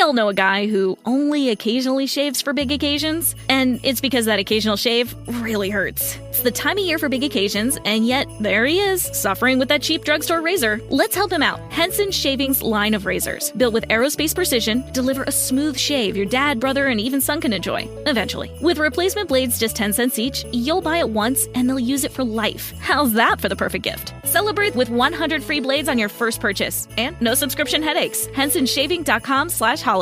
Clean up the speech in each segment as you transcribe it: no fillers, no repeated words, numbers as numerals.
all know a guy who only occasionally shaves for big occasions, and it's because that occasional shave really hurts. It's the time of year for big occasions, and yet there he is, suffering with that cheap drugstore razor. Let's help him out. Henson Shaving's line of razors, built with aerospace precision, deliver a smooth shave your dad, brother, and even son can enjoy, eventually. With replacement blades just 10 cents each, you'll buy it once and they'll use it for life. How's that for the perfect gift? Celebrate with 100 free blades on your first purchase, and no subscription headaches. HensonShaving.com/holiday.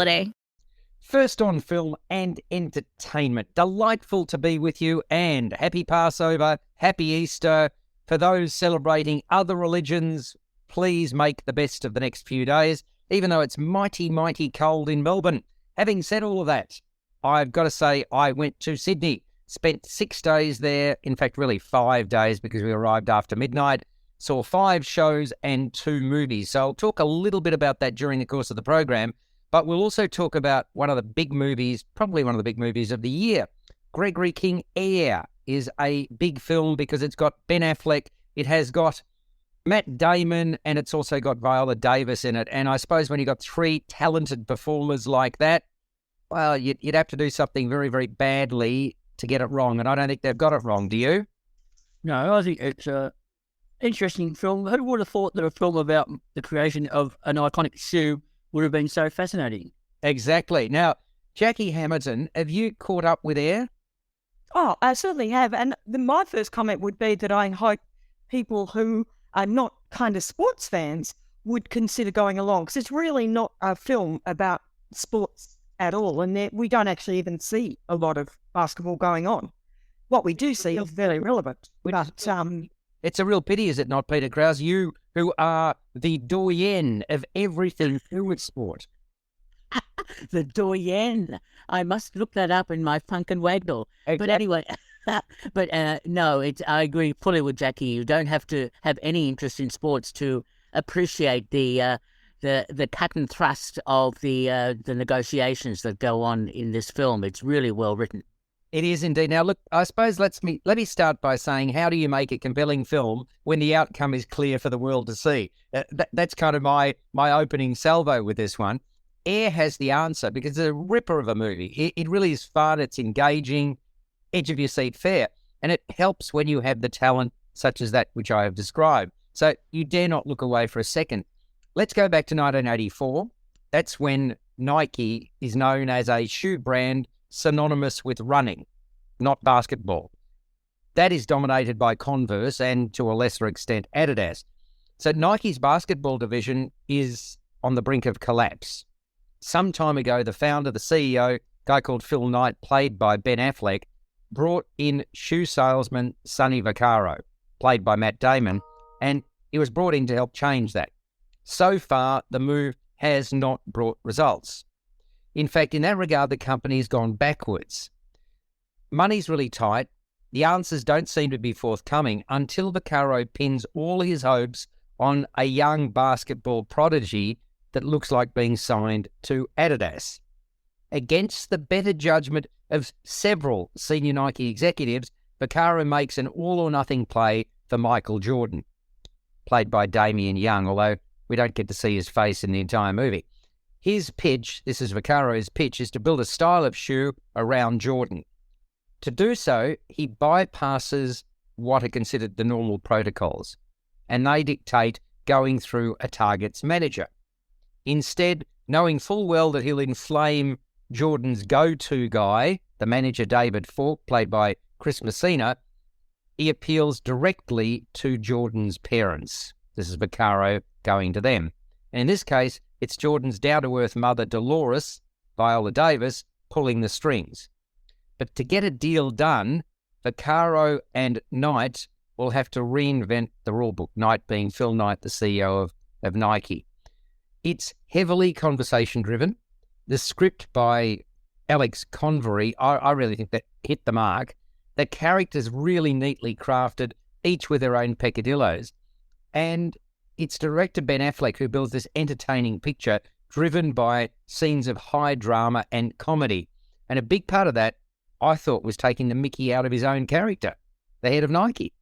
First on film and entertainment. Delightful to be with you, and happy Passover, happy Easter. For those celebrating other religions, please make the best of the next few days, even though it's mighty, mighty cold in Melbourne. Having said all of that, I've got to say I went to Sydney, spent 6 days there, in fact really 5 days because we arrived after midnight, saw 5 shows and 2 movies. So I'll talk a little bit about that during the course of the program. But we'll also talk about one of the big movies, probably one of the big movies of the year. Gregory King Air is a big film because it's got Ben Affleck, it has got Matt Damon, and it's also got Viola Davis in it. And I suppose when you've got 3 talented performers like that, well, you'd have to do something very, very badly to get it wrong. And I don't think they've got it wrong. Do you? No, I think it's an interesting film. Who would have thought that a film about the creation of an iconic shoe would have been so fascinating? Exactly. Now, Jackie Hamilton, have you caught up with Air? Oh, I certainly have. And my first comment would be that I hope people who are not kind of sports fans would consider going along, because it's really not a film about sports at all. And we don't actually even see a lot of basketball going on. What we do see is very relevant. But it's a real pity, is it not, Peter Krause? You who are the doyen of everything to do with sport. The doyen. I must look that up in my Funk and Wagnall. Exactly. But anyway, no, I agree fully with Jackie. You don't have to have any interest in sports to appreciate the cut and thrust of the negotiations that go on in this film. It's really well written. It is indeed. Now, look, I suppose let me start by saying, how do you make a compelling film when the outcome is clear for the world to see? That's kind of my opening salvo with this one. Air has the answer because it's a ripper of a movie. It really is fun. It's engaging, edge of your seat fare, and it helps when you have the talent such as that which I have described. So you dare not look away for a second. Let's go back to 1984. That's when Nike is known as a shoe brand synonymous with running, not basketball. That is dominated by Converse and, to a lesser extent, Adidas. So Nike's basketball division is on the brink of collapse. Some time ago, the founder, the CEO, a guy called Phil Knight, played by Ben Affleck, brought in shoe salesman Sonny Vaccaro, played by Matt Damon, and he was brought in to help change that. So far, the move has not brought results. In fact, in that regard, the company has gone backwards. Money's really tight. The answers don't seem to be forthcoming until Vaccaro pins all his hopes on a young basketball prodigy that looks like being signed to Adidas. Against the better judgment of several senior Nike executives, Vaccaro makes an all-or-nothing play for Michael Jordan, played by Damian Young, although we don't get to see his face in the entire movie. His pitch, this is Vaccaro's pitch, is to build a style of shoe around Jordan. To do so, he bypasses what are considered the normal protocols, and they dictate going through a target's manager. Instead, knowing full well that he'll inflame Jordan's go-to guy, the manager David Falk, played by Chris Messina, he appeals directly to Jordan's parents. This is Vaccaro going to them. And in this case, it's Jordan's down-to-earth mother, Dolores, Viola Davis, pulling the strings. But to get a deal done, Vaccaro and Knight will have to reinvent the rulebook, Knight being Phil Knight, the CEO of Nike. It's heavily conversation-driven. The script by Alex Convery, I really think that hit the mark. The characters really neatly crafted, each with their own peccadillos. And it's director Ben Affleck who builds this entertaining picture driven by scenes of high drama and comedy. And a big part of that, I thought, was taking the mickey out of his own character, the head of Nike.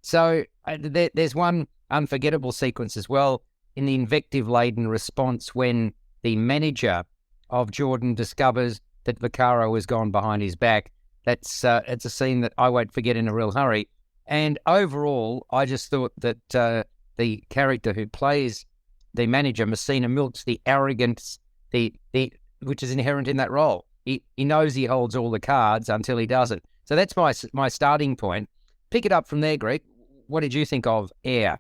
So there's one unforgettable sequence as well in the invective-laden response when the manager of Jordan discovers that Vaccaro has gone behind his back. It's a scene that I won't forget in a real hurry. And overall, I just thought that the character who plays the manager, Messina, milks the arrogance, which is inherent in that role. He knows he holds all the cards until he doesn't. So that's my starting point. Pick it up from there, Greg. What did you think of Air?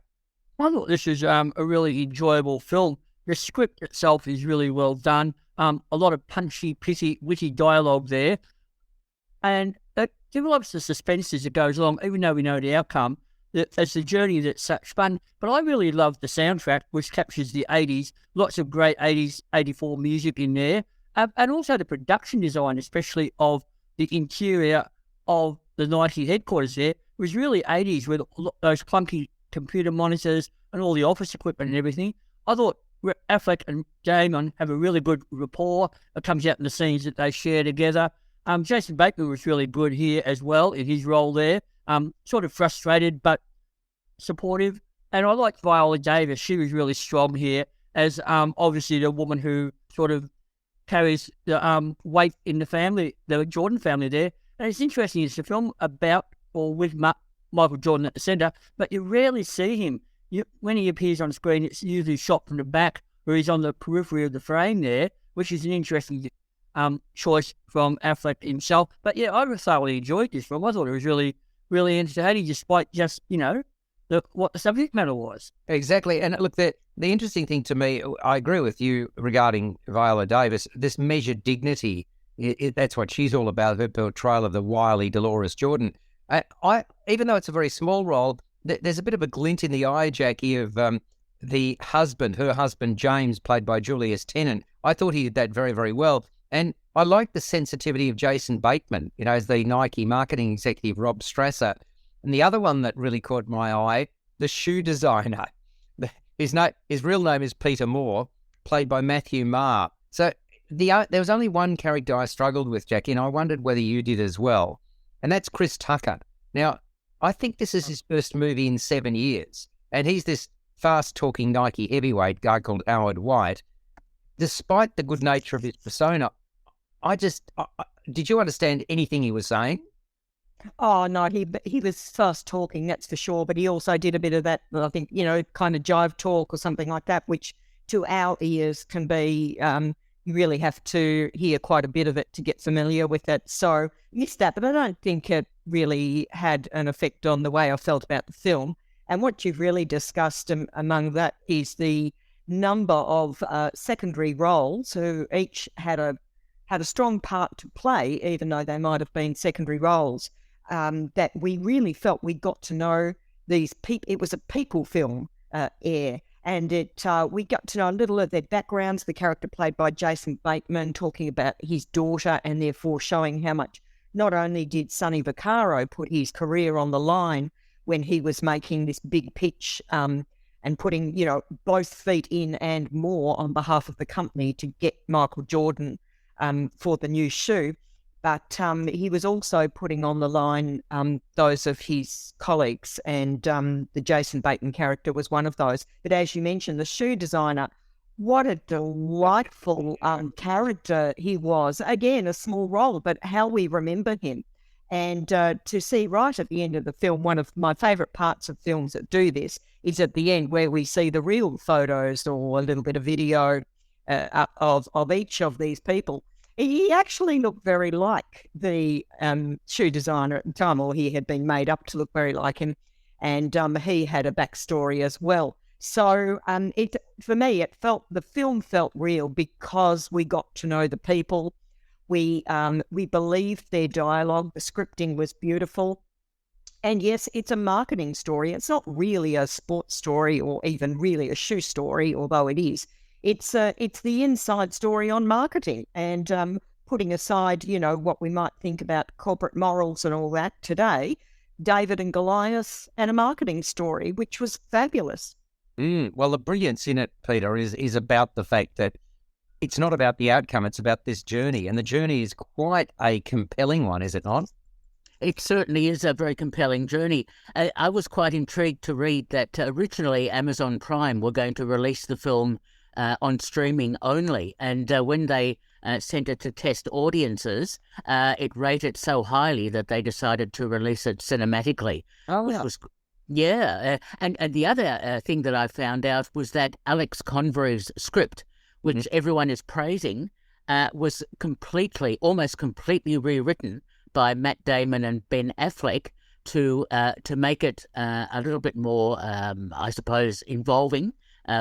I thought this is a really enjoyable film. The script itself is really well done. A lot of punchy, pithy, witty dialogue there. And it develops the suspense as it goes along, even though we know the outcome. It's a journey that's such fun. But I really love the soundtrack, which captures the 80s. Lots of great 80s, 84 music in there. And also the production design, especially of the interior of the Nike headquarters there, was really 80s with those clunky computer monitors and all the office equipment and everything. I thought Affleck and Damon have a really good rapport. It comes out in the scenes that they share together. Jason Bateman was really good here as well in his role there. Sort of frustrated but supportive. And I liked Viola Davis. She was really strong here as obviously the woman who sort of carries the weight in the family, the Jordan family there. And it's interesting, it's a film about or with Michael Jordan at the centre, but you rarely see him. When he appears on screen, it's usually shot from the back where he's on the periphery of the frame there, which is an interesting choice from Affleck himself. But yeah, I thoroughly enjoyed this film. I thought it was really, really entertaining despite just, what the subject matter was. Exactly. And look, the interesting thing to me, I agree with you regarding Viola Davis, this measured dignity, that's what she's all about, her portrayal of the wily Dolores Jordan. I even though it's a very small role, there's a bit of a glint in the eye, Jackie, of her husband, James, played by Julius Tennant. I thought he did that very, very well. And I like the sensitivity of Jason Bateman, as the Nike marketing executive, Rob Strasser. And the other one that really caught my eye, the shoe designer. His real name is Peter Moore, played by Matthew Marr. So there was only one character I struggled with, Jackie, and I wondered whether you did as well. And that's Chris Tucker. Now, I think this is his first movie in 7 years. And he's this fast-talking Nike heavyweight guy called Howard White. Despite the good nature of his persona, did you understand anything he was saying? Oh, no, he was fast talking, that's for sure. But he also did a bit of that, I think, kind of jive talk or something like that, which to our ears can be, you really have to hear quite a bit of it to get familiar with it. So missed that, but I don't think it really had an effect on the way I felt about the film. And what you've really discussed among that is the number of secondary roles who each had a strong part to play, even though they might have been secondary roles. That we really felt we got to know these people. It was a people film, Air, and we got to know a little of their backgrounds. The character played by Jason Bateman talking about his daughter and therefore showing how much not only did Sonny Vaccaro put his career on the line when he was making this big pitch and putting, both feet in and more on behalf of the company to get Michael Jordan for the new shoe. But he was also putting on the line those of his colleagues, and the Jason Bateman character was one of those. But as you mentioned, the shoe designer, what a delightful character he was. Again, a small role, but how we remember him. And to see right at the end of the film, one of my favourite parts of films that do this is at the end where we see the real photos or a little bit of video of each of these people. He actually looked very like the shoe designer at the time, or he had been made up to look very like him, and he had a backstory as well. So for me, the film felt real because we got to know the people. We believed their dialogue. The scripting was beautiful. And yes, it's a marketing story. It's not really a sports story or even really a shoe story, although it is. It's the inside story on marketing and putting aside, what we might think about corporate morals and all that today, David and Goliath and a marketing story, which was fabulous. Well, the brilliance in it, Peter, is about the fact that it's not about the outcome, it's about this journey. And the journey is quite a compelling one, is it not? It certainly is a very compelling journey. I was quite intrigued to read that originally Amazon Prime were going to release the film on streaming only. And when they sent it to test audiences, it rated so highly that they decided to release it cinematically. Oh, Which was, yeah. And the other thing that I found out was that Alex Convery's script, which everyone is praising, was almost completely rewritten by Matt Damon and Ben Affleck to make it a little bit more, I suppose, involving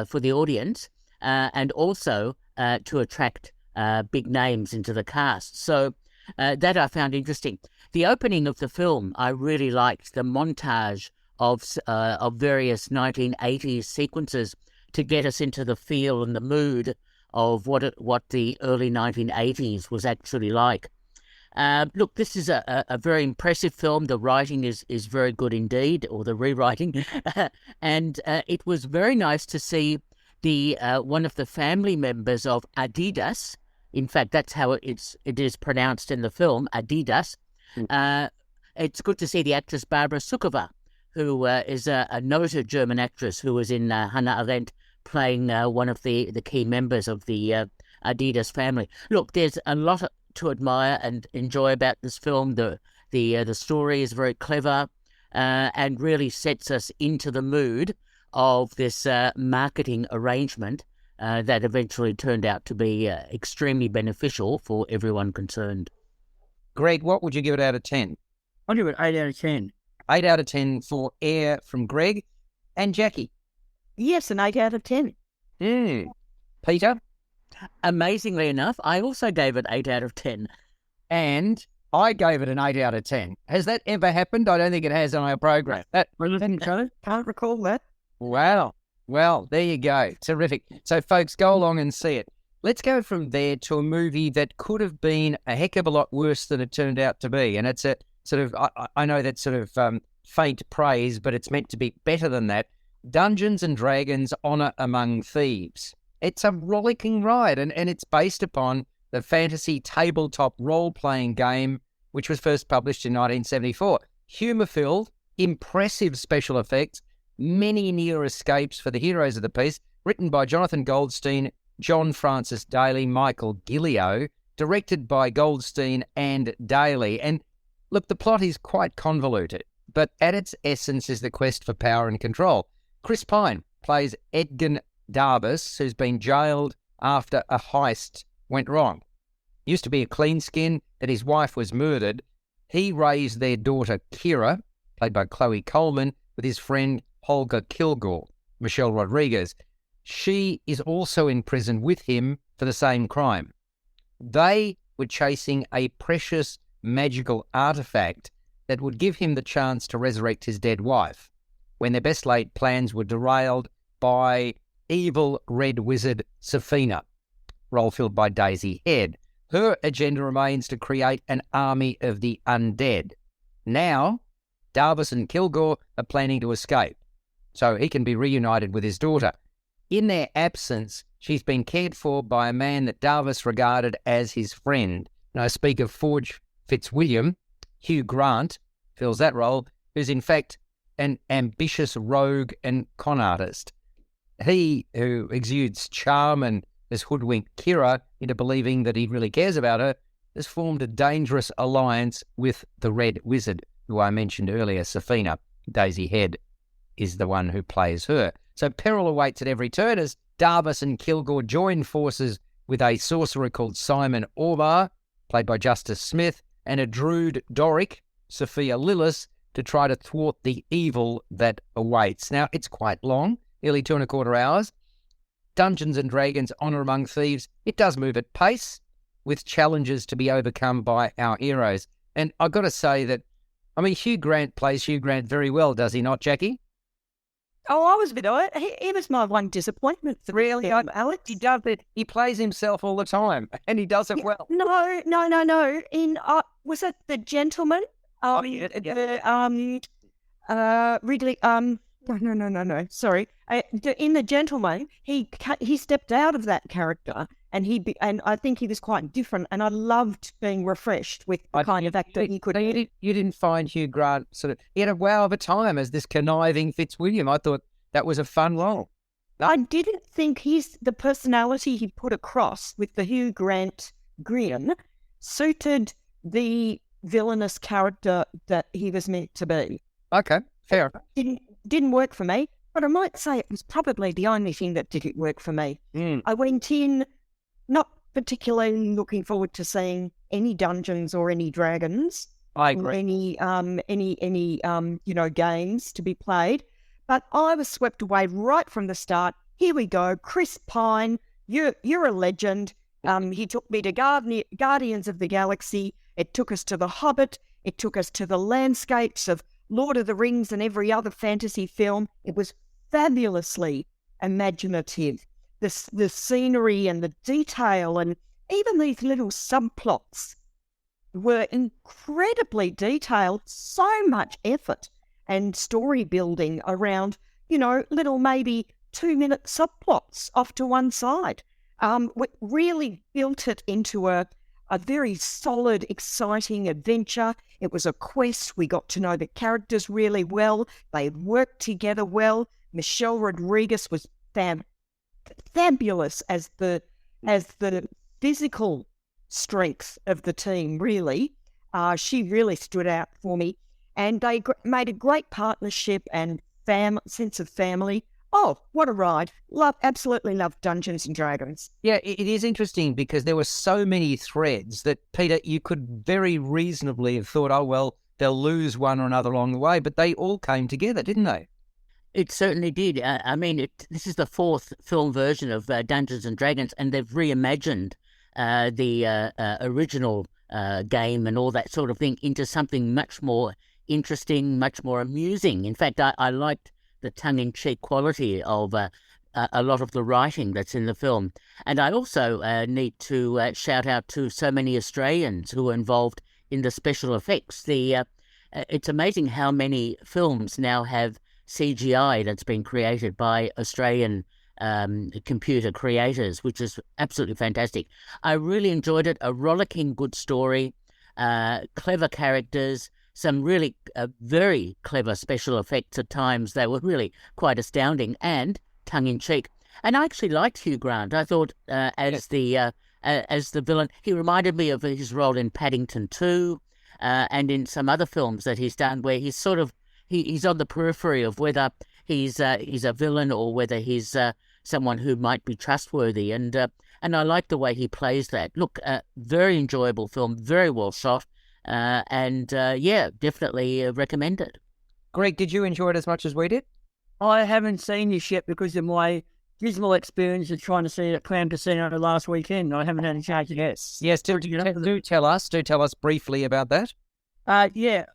for the audience, and also to attract big names into the cast. So that I found interesting. The opening of the film, I really liked the montage of various 1980s sequences to get us into the feel and the mood of what the early 1980s was actually like. Look, this is a very impressive film. The writing is very good indeed, or the rewriting, and it was very nice to see the one of the family members of Adidas. In fact, that's how it is pronounced in the film, Adidas. It's good to see the actress Barbara Sukowa, who is a noted German actress who was in Hannah Arendt, playing one of the key members of the Adidas family. Look, there's a lot to admire and enjoy about this film. The story is very clever and really sets us into the mood of this marketing arrangement that eventually turned out to be extremely beneficial for everyone concerned. Greg, what would you give it out of 10? I'll give it 8 out of 10. 8 out of 10 for Air from Greg. And Jackie? Yes, an 8 out of 10. Peter? Amazingly enough, I also gave it 8 out of 10. And I gave it an 8 out of 10. Has that ever happened? I don't think it has on our program. Can't recall that. Wow. Well, there you go. Terrific. So, folks, go along and see it. Let's go from there to a movie that could have been a heck of a lot worse than it turned out to be. And it's a sort of, I know that's sort of faint praise, but it's meant to be better than that. Dungeons and Dragons: Honor Among Thieves. It's a rollicking ride, and it's based upon the fantasy tabletop role-playing game, which was first published in 1974. Humour-filled, impressive special effects, many near escapes for the heroes of the piece, written by Jonathan Goldstein, John Francis Daly, Michael Gillio, directed by Goldstein and Daly. And look, the plot is quite convoluted, but at its essence is the quest for power and control. Chris Pine plays Edgin Darbus, who's been jailed after a heist went wrong. Used to be a clean skin, that his wife was murdered. He raised their daughter Kira, played by Chloe Coleman, with his friend Holger Kilgore, Michelle Rodriguez. She is also in prison with him for the same crime. They were chasing a precious magical artifact that would give him the chance to resurrect his dead wife, when their best laid plans were derailed by evil red wizard Safina, role filled by Daisy Head. Her agenda remains to create an army of the undead. Now, Darbus and Kilgore are planning to escape, so he can be reunited with his daughter. In their absence, she's been cared for by a man that Darbus regarded as his friend. And I speak of Forge Fitzwilliam. Hugh Grant fills that role, who's in fact an ambitious rogue and con artist. He, who exudes charm and has hoodwinked Kira into believing that he really cares about her, has formed a dangerous alliance with the Red Wizard, who I mentioned earlier, Safina. Daisy Head is the one who plays her. So peril awaits at every turn as Darbus and Kilgore join forces with a sorcerer called Simon Orvar, played by Justice Smith, and a druid Doric, Sophia Lillis, to try to thwart the evil that awaits. Now, it's quite long, nearly 2.25 hours. Dungeons and Dragons: Honor Among Thieves, it does move at pace, with challenges to be overcome by our heroes. And I've got to say that, I mean, Hugh Grant plays Hugh Grant very well, does he not, Jackie? Oh, I was a bit of it. He was my one disappointment. Really, Alex? He does it. He plays himself all the time, and he does it well. No. In was it The Gentleman? Ridley. No. Sorry. In The Gentleman, he stepped out of that character, and I think he was quite different. And I loved being refreshed with the kind of actor he could. You didn't find Hugh Grant he had a wow of a time as this conniving Fitzwilliam. I thought that was a fun role. I didn't think the personality he put across with the Hugh Grant grin suited the villainous character that he was meant to be. Okay, fair. Didn't work for me, but I might say it was probably the only thing that didn't work for me. I went in not particularly looking forward to seeing any Dungeons or any Dragons. I Or agree. any games to be played, but I was swept away right from the start. Here we go, Chris Pine, you're a legend. He took me to Guardians of the Galaxy. It took us to The Hobbit. It took us to the landscapes of Lord of the Rings and every other fantasy film. It was fabulously imaginative. The scenery and the detail and even these little subplots were incredibly detailed, so much effort and story building around, little maybe 2-minute subplots off to one side. We really built it into a very solid, exciting adventure. It was a quest. We got to know the characters really well. They worked together well. Michelle Rodriguez was fabulous as the physical strength of the team, really. She really stood out for me. And they made a great partnership and sense of family. Oh, what a ride. Absolutely love Dungeons and Dragons. Yeah, it is interesting because there were so many threads that, Peter, you could very reasonably have thought, oh, well, they'll lose one or another along the way, but they all came together, didn't they? It certainly did. This is the fourth film version of Dungeons and Dragons, and they've reimagined the original game and all that sort of thing into something much more interesting, much more amusing. In fact, I liked the tongue-in-cheek quality of a lot of the writing that's in the film. And I also need to shout out to so many Australians who were involved in the special effects. It's amazing how many films now have CGI that's been created by Australian computer creators, which is absolutely fantastic. I really enjoyed it. A rollicking good story, clever characters, some really very clever special effects at times. They were really quite astounding and tongue-in-cheek. And I actually liked Hugh Grant. I thought as the villain, he reminded me of his role in Paddington 2 and in some other films that he's done where he's sort of he's on the periphery of whether he's a villain or whether he's someone who might be trustworthy. And I like the way he plays that. Look, very enjoyable film, very well shot. Definitely recommend it. Greg, did you enjoy it as much as we did? I haven't seen this yet because of my dismal experience of trying to see it at Clam Casino last weekend. I haven't had a chance yet. Yes, do tell us briefly about that.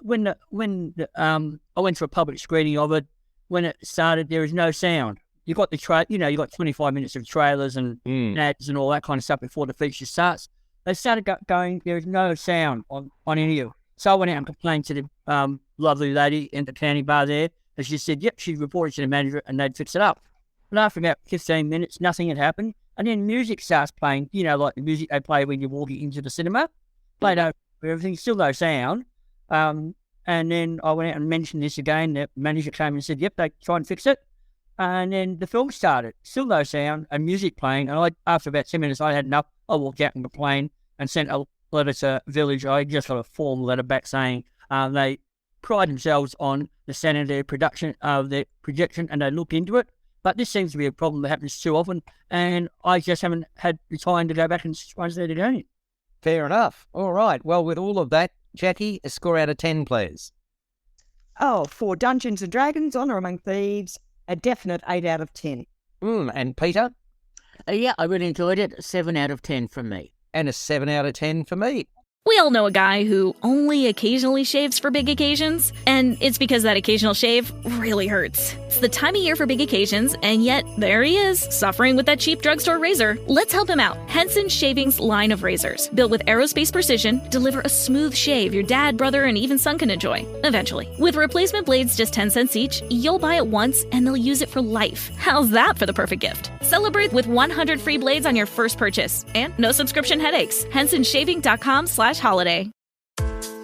When I went to a public screening of it, when it started, there was no sound. You got you got 25 minutes of trailers and ads and all that kind of stuff before the feature starts. They started going, there was no sound on any of it. So I went out and complained to the lovely lady in the county bar there, and she said, yep, she reported to the manager and they'd fix it up. And after about 15 minutes, nothing had happened. And then music starts playing, like the music they play when you're walking into the cinema. Played over everything, still no sound. And then I went out and mentioned this again. The manager came and said, yep, they try and fix it. And then the film started, still no sound and music playing. And after about 10 minutes, I had enough. I walked out and complained and sent a letter to Village. I just got a formal letter back saying they pride themselves on the standard of their production, their projection, and they look into it. But this seems to be a problem that happens too often, and I just haven't had the time to go back and try to do it. Fair enough. All right. Well, with all of that, Jackie, a score out of 10, please. Oh, for Dungeons and Dragons, Honor Among Thieves, a definite 8 out of 10. And Peter? I really enjoyed it. 7 out of 10 from me. And a 7 out of 10 for me. We all know a guy who only occasionally shaves for big occasions, and it's because that occasional shave really hurts. It's the time of year for big occasions, and yet there he is, suffering with that cheap drugstore razor. Let's help him out. Henson Shaving's line of razors, built with aerospace precision, deliver a smooth shave your dad, brother, and even son can enjoy, eventually. With replacement blades just 10 cents each, you'll buy it once, and they'll use it for life. How's that for the perfect gift? Celebrate with 100 free blades on your first purchase, and no subscription headaches. HensonShaving.com/holiday.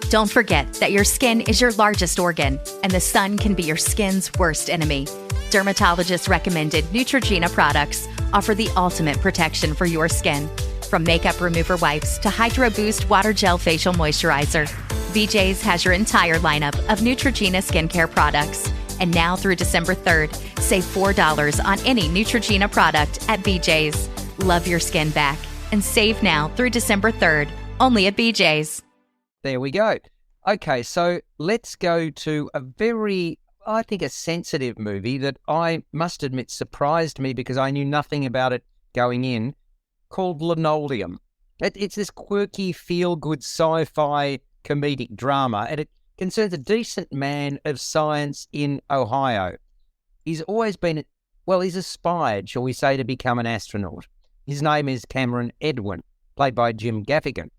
Don't forget that your skin is your largest organ, and the sun can be your skin's worst enemy. Dermatologist recommended Neutrogena products offer the ultimate protection for your skin. From makeup remover wipes to Hydro Boost Water Gel Facial Moisturizer, BJ's has your entire lineup of Neutrogena skincare products. And now through December 3rd, save $4 on any Neutrogena product at BJ's. Love your skin back and save now through December 3rd, only at BJ's. There we go. Okay, so let's go to a very, I think, a sensitive movie that I must admit surprised me because I knew nothing about it going in, called Linoleum. It's this quirky, feel-good sci-fi comedic drama, and it concerns a decent man of science in Ohio. He's always been, well, he's aspired, shall we say, to become an astronaut. His name is Cameron Edwin, played by Jim Gaffigan.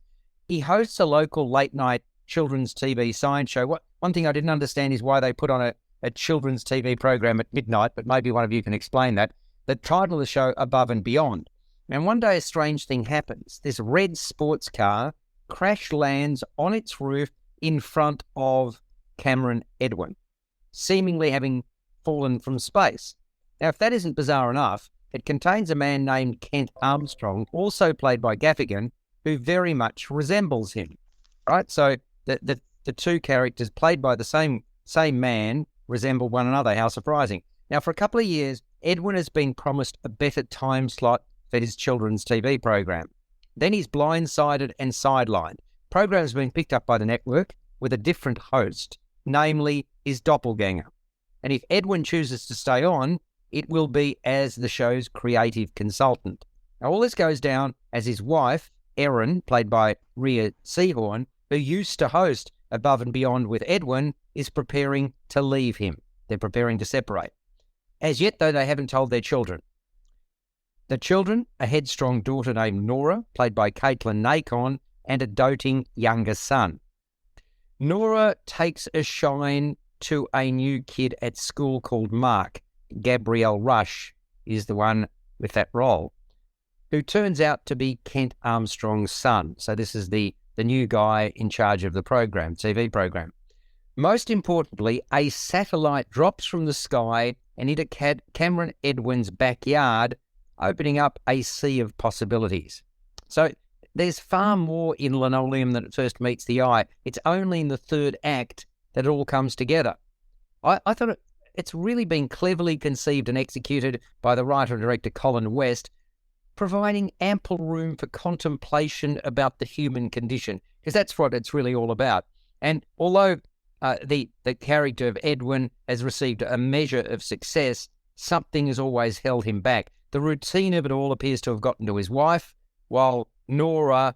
He hosts a local late-night children's TV science show. One thing I didn't understand is why they put on a children's TV program at midnight, but maybe one of you can explain that. The title of the show, Above and Beyond. And one day a strange thing happens. This red sports car crash lands on its roof in front of Cameron Edwin, seemingly having fallen from space. Now, if that isn't bizarre enough, it contains a man named Kent Armstrong, also played by Gaffigan, who very much resembles him. Right? So the two characters played by the same man resemble one another. How surprising. Now, for a couple of years, Edwin has been promised a better time slot for his children's TV program. Then he's blindsided and sidelined. Program's been picked up by the network with a different host, namely his doppelganger. And if Edwin chooses to stay on, it will be as the show's creative consultant. Now, all this goes down as his wife, Erin, played by Rhea Seehorn, who used to host Above and Beyond with Edwin, is preparing to leave him. They're preparing to separate. As yet, though, they haven't told their children. The children, a headstrong daughter named Nora, played by Caitlin Nacon, and a doting younger son. Nora takes a shine to a new kid at school called Mark. Gabrielle Rush is the one with that role, who turns out to be Kent Armstrong's son. So this is the new guy in charge of the program, TV program. Most importantly, a satellite drops from the sky and into Cameron Edwin's backyard, opening up a sea of possibilities. So there's far more in Linoleum than it first meets the eye. It's only in the third act that it all comes together. I thought it's really been cleverly conceived and executed by the writer and director Colin West, providing ample room for contemplation about the human condition, because that's what it's really all about. And although the character of Edwin has received a measure of success, something has always held him back. The routine of it all appears to have gotten to his wife, while Nora,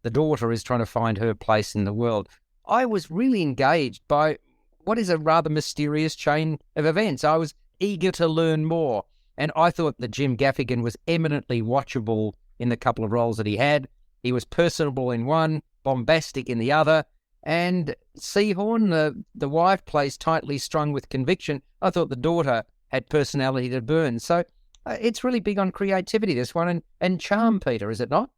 the daughter, is trying to find her place in the world. I was really engaged by what is a rather mysterious chain of events. I was eager to learn more, and I thought that Jim Gaffigan was eminently watchable in the couple of roles that he had. He was personable in one, bombastic in the other, and Seehorn, the wife, plays tightly strung with conviction. I thought the daughter had personality to burn. So it's really big on creativity, this one, and charm, Peter, is it not?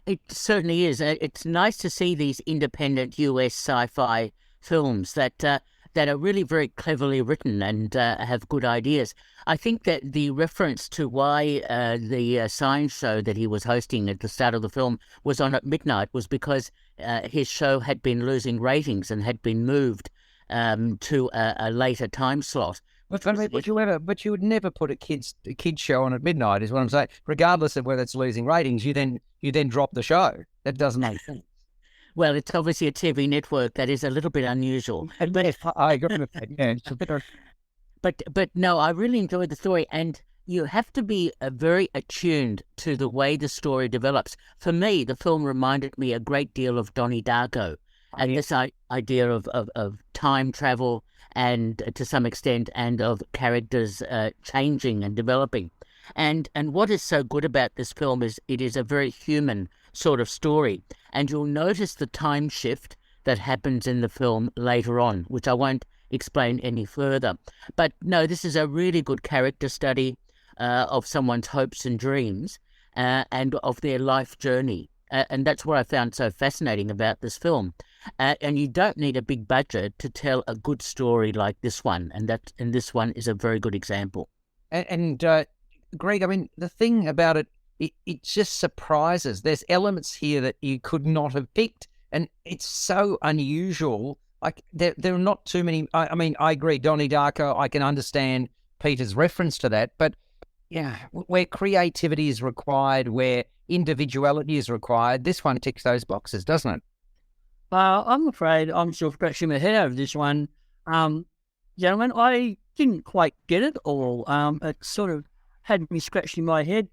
It certainly is. It's nice to see these independent US sci-fi films that are really very cleverly written and have good ideas. I think that the reference to why the science show that he was hosting at the start of the film was on at midnight was because his show had been losing ratings and had been moved to a later time slot. But you would never put a kids show on at midnight, is what I'm saying. Regardless of whether it's losing ratings, you then drop the show. That doesn't make sense. Well, it's obviously a TV network that is a little bit unusual. I agree with that. Yeah, it's a bit. But no, I really enjoyed the story, and you have to be very attuned to the way the story develops. For me, the film reminded me a great deal of Donnie Darko, and this idea of time travel, and to some extent, and of characters changing and developing. And what is so good about this film is it is a very human sort of story. And you'll notice the time shift that happens in the film later on, which I won't explain any further. But no, this is a really good character study of someone's hopes and dreams and of their life journey. And that's what I found so fascinating about this film. And you don't need a big budget to tell a good story like this one. And this one is a very good example. And Greg, I mean, the thing about it, it just surprises. There's elements here that you could not have picked, and it's so unusual. Like there are not too many. I mean, I agree, Donnie Darko. I can understand Peter's reference to that, but yeah, where creativity is required, where individuality is required, this one ticks those boxes, doesn't it? I'm afraid I'm still scratching my head over this one. Gentlemen, I didn't quite get it all. It sort of had me scratching my head.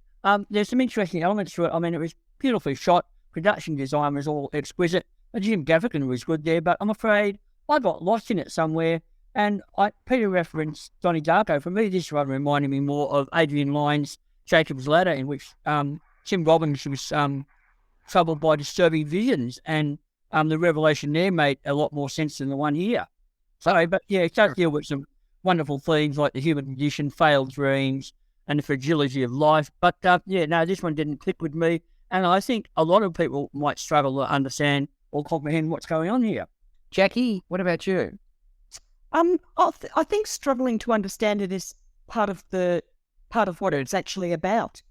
There's some interesting elements to it. I mean, it was beautifully shot. Production design was all exquisite. Jim Gaffigan was good there, but I'm afraid I got lost in it somewhere. And Peter referenced Donnie Darko. For me, this one reminded me more of Adrian Lyne's Jacob's Ladder, in which Tim Robbins was troubled by disturbing visions, and the revelation there made a lot more sense than the one here. So, but yeah, it does deal with some wonderful themes like the human condition, failed dreams, and the fragility of life. But this one didn't click with me, and I think a lot of people might struggle to understand or comprehend what's going on here. Jackie, what about you? I think struggling to understand it is part of what it's actually about.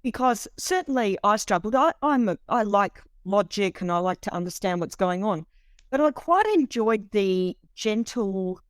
Because certainly I struggled. I like logic and I like to understand what's going on, but I quite enjoyed the gentle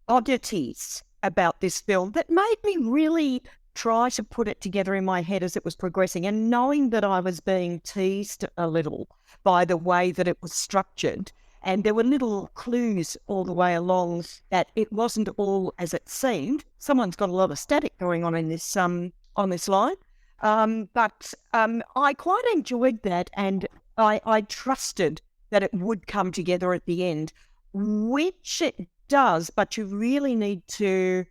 oddities about this film that made me really try to put it together in my head as it was progressing, and knowing that I was being teased a little by the way that it was structured. And there were little clues all the way along that it wasn't all as it seemed. Someone's got a lot of static going on in this on this line, but I quite enjoyed that, and I trusted that it would come together at the end, which it does. But you really need to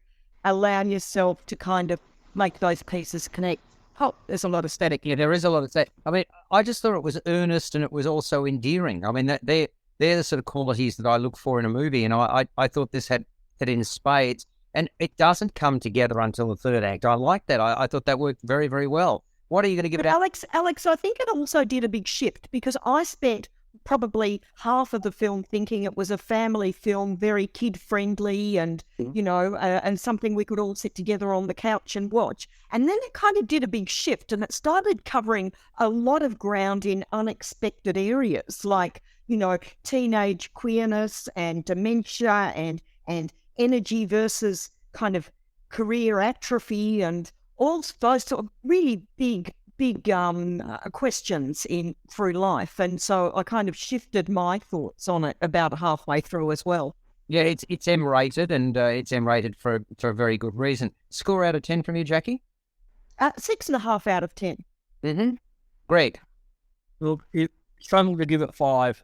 allow yourself to kind of make those pieces connect. Oh, there's a lot of static. Yeah, there is a lot of static. I mean, I just thought it was earnest and it was also endearing. I mean, they're the sort of qualities that I look for in a movie, and I thought this had it in spades. And it doesn't come together until the third act. I like that. I thought that worked very, very well. What are you going to give it out? Alex, I think it also did a big shift, because I spent probably half of the film thinking it was a family film, very kid-friendly and, and something we could all sit together on the couch and watch. And then it kind of did a big shift, and it started covering a lot of ground in unexpected areas, like, teenage queerness and dementia and energy versus kind of career atrophy and all those sort of really big questions through life. And so I kind of shifted my thoughts on it about halfway through as well. Yeah, it's M-rated, and it's M-rated for a very good reason. Score out of 10 from you, Jackie? 6.5 out of 10. Mm-hmm. Greg? Look, struggled to give it 5.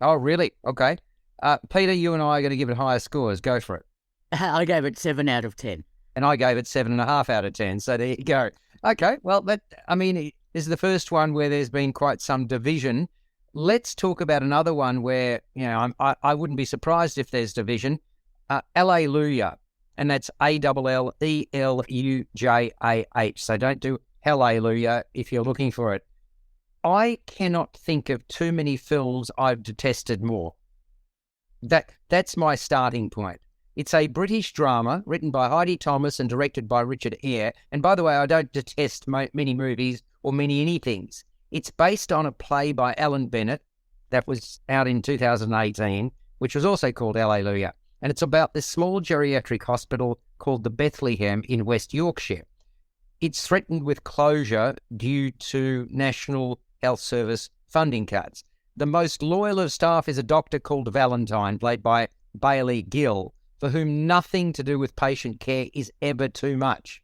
Oh, really? Okay. Peter, you and I are going to give it higher scores. Go for it. I gave it 7 out of 10. And I gave it 7.5 out of 10. So there you go. Okay. Well, this is the first one where there's been quite some division. Let's talk about another one where, I wouldn't be surprised if there's division. Allelujah. And that's Allelujah. So don't do Hallelujah if you're looking for it. I cannot think of too many films I've detested more. That's my starting point. It's a British drama written by Heidi Thomas and directed by Richard Eyre. And by the way, I don't detest many movies or many anythings. It's based on a play by Alan Bennett that was out in 2018, which was also called Allelujah. And it's about this small geriatric hospital called the Bethlehem in West Yorkshire. It's threatened with closure due to National Health Service funding cuts. The most loyal of staff is a doctor called Valentine, played by Bailey Gill, for whom nothing to do with patient care is ever too much.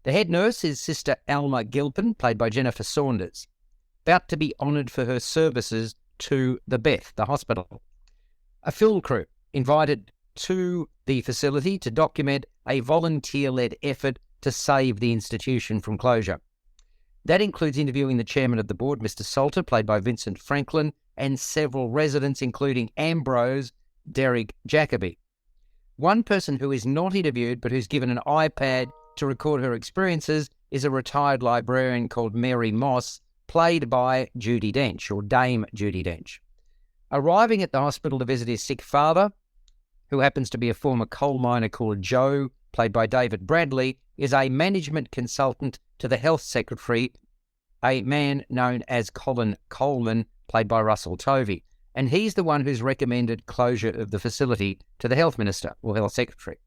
The head nurse is Sister Alma Gilpin, played by Jennifer Saunders, about to be honoured for her services to the Beth, the hospital. A film crew invited to the facility to document a volunteer-led effort to save the institution from closure. That includes interviewing the chairman of the board, Mr. Salter, played by Vincent Franklin, and several residents, including Ambrose Derrick Jacoby. One person who is not interviewed but who's given an iPad to record her experiences is a retired librarian called Mary Moss, played by Judi Dench, or Dame Judi Dench. Arriving at the hospital to visit his sick father, who happens to be a former coal miner called Joe, played by David Bradley, is a management consultant to the health secretary, a man known as Colin Coleman, played by Russell Tovey. And he's the one who's recommended closure of the facility to the health minister or health secretary.